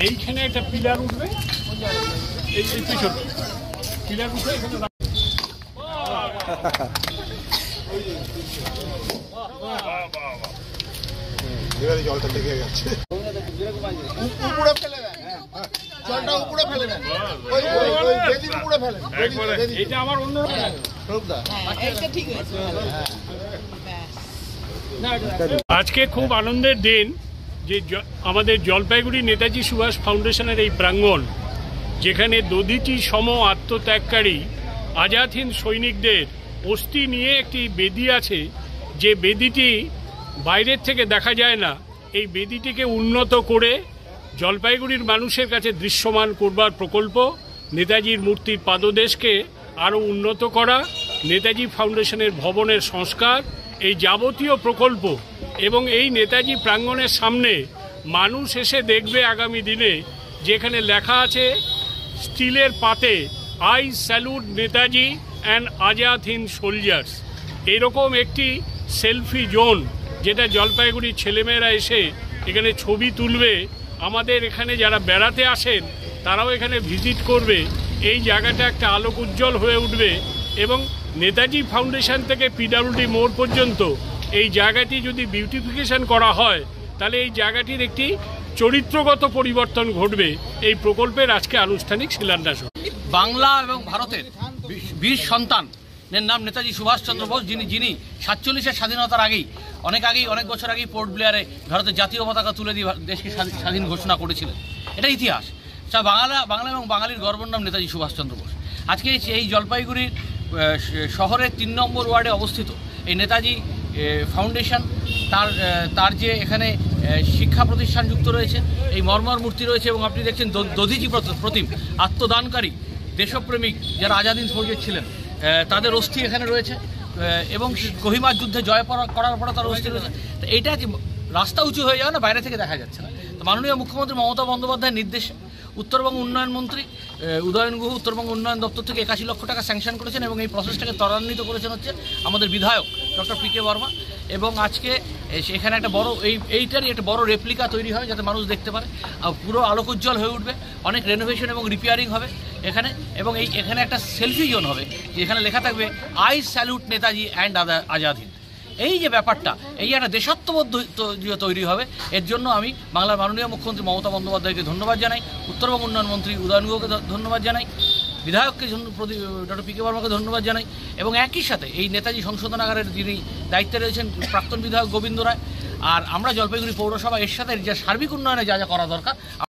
এইখানে একটা পিলার উঠবে, এই পিছন পিলার উঠবে এখানে জলটা লেগে যাচ্ছে, উপরে ফেলে দেন, জলটা উপরে ফেলে দেন, উপরে ফেলে। এটা আমার অন্য আজকে খুব আনন্দের দিন যে আমাদের জলপাইগুড়ি নেতাজি সুভাষ ফাউন্ডেশনের এই প্রাঙ্গণ, যেখানে দধিচি সম আত্মত্যাগকারী আজাদ হিন্দ সৈনিকদের অস্থি নিয়ে একটি বেদি আছে, যে বেদিটি বাইরের থেকে দেখা যায় না। এই বেদিটিকে উন্নত করে জলপাইগুড়ির মানুষের কাছে দৃশ্যমান করবার প্রকল্প, নেতাজির মূর্তির পাদদেশকে আরও উন্নত করা, নেতাজি ফাউন্ডেশনের ভবনের সংস্কার, এই যাবতীয় প্রকল্প এবং এই নেতাজি প্রাঙ্গণের সামনে মানুষ এসে দেখবে আগামী দিনে, যেখানে লেখা আছে স্টিলের পাতে, I salute Netaji and Azad Hind soldiers. এরকম একটি সেলফি জোন, যেটা জলপাইগুড়ির ছেলেমেয়েরা এসে এখানে ছবি তুলবে, আমাদের এখানে যারা বেড়াতে আসেন তারাও এখানে ভিজিট করবে। এই জায়গাটা একটা আলোক উজ্জ্বল হয়ে উঠবে এবং নেতাজি ফাউন্ডেশন থেকে পিডব্লিউডি মোড় পর্যন্ত এই জায়গাটি যদি বিউটিফিকেশন করা হয়, তাহলে এই জায়গাটির একটি চরিত্রগত পরিবর্তন ঘটবে। এই প্রকল্পের আজকে আনুষ্ঠানিক শিলান্যাস। বাংলা এবং ভারতের বীর সন্তান নাম নেতাজি সুভাষচন্দ্র বোস, যিনি 47-এর স্বাধীনতার আগেই অনেক বছর আগেই পোর্ট ব্লেয়ারে ভারতের জাতীয় পতাকা তুলে দিয়ে দেশকে স্বাধীন ঘোষণা করেছিলেন। এটা ইতিহাস। বাংলা এবং বাঙালির গর্বের নাম নেতাজি সুভাষচন্দ্র বোস। আজকে এই জলপাইগুড়ির শহরের 3 নম্বর ওয়ার্ডে অবস্থিত এই নেতাজি ফাউন্ডেশন, তার যে এখানে শিক্ষা প্রতিষ্ঠান যুক্ত রয়েছে, এই মর্মর মূর্তি রয়েছে এবং আপনি দেখছেন দধিচি প্রতিম আত্মদানকারী দেশপ্রেমিক যারা আজাদ হিন্দ ফৌজের ছিলেন, তাদের অস্থি এখানে রয়েছে এবং কোহিমার যুদ্ধে জয় করার পরে তার অস্থি রয়েছে। তো এইটা রাস্তা উঁচু হয়ে যাবে না, বাইরে থেকে দেখা যাচ্ছে না। তো মাননীয় মুখ্যমন্ত্রী মমতা বন্দ্যোপাধ্যায়ের নির্দেশে উত্তরবঙ্গ উন্নয়ন মন্ত্রী উদয়ন গুহ উত্তরবঙ্গ উন্নয়ন দপ্তর থেকে 81 লক্ষ টাকা স্যাংশন করেছেন এবং এই প্রসেসটাকে ত্বরান্বিত করেছেন হচ্ছে আমাদের বিধায়ক ডক্টর পি কে বর্মা। এবং আজকে এখানে একটা বড় এইটারই একটা বড় রেপ্লিকা তৈরি হয়, যাতে মানুষ দেখতে পারে, পুরো আলোকোজ্জ্বল হয়ে উঠবে, অনেক রেনোভেশন এবং রিপেয়ারিং হবে এখানে, এবং এখানে একটা সেলফি জোন হবে, যেখানে লেখা থাকবে I salute Netaji and Azad Hind. এই যে ব্যাপারটা, এই একটা দেশাত্মবোধ তৈরি হবে। এর জন্য আমি বাংলার মাননীয় মুখ্যমন্ত্রী মমতা বন্দ্যোপাধ্যায়কে ধন্যবাদ জানাই, উত্তরবঙ্গ উন্নয়ন মন্ত্রী উদয়ন গুহকে ধন্যবাদ জানাই, বিধায়ককে ডক্টর পি কে বর্মাকে ধন্যবাদ জানাই, এবং একই সাথে এই নেতাজি সংশোধনাগারের যিনি দায়িত্বে রয়েছেন প্রাক্তন বিধায়ক গোবিন্দ রায়। আর আমরা জলপাইগুড়ি পৌরসভা এর সাথে যে সার্বিক উন্নয়নে যা করা দরকার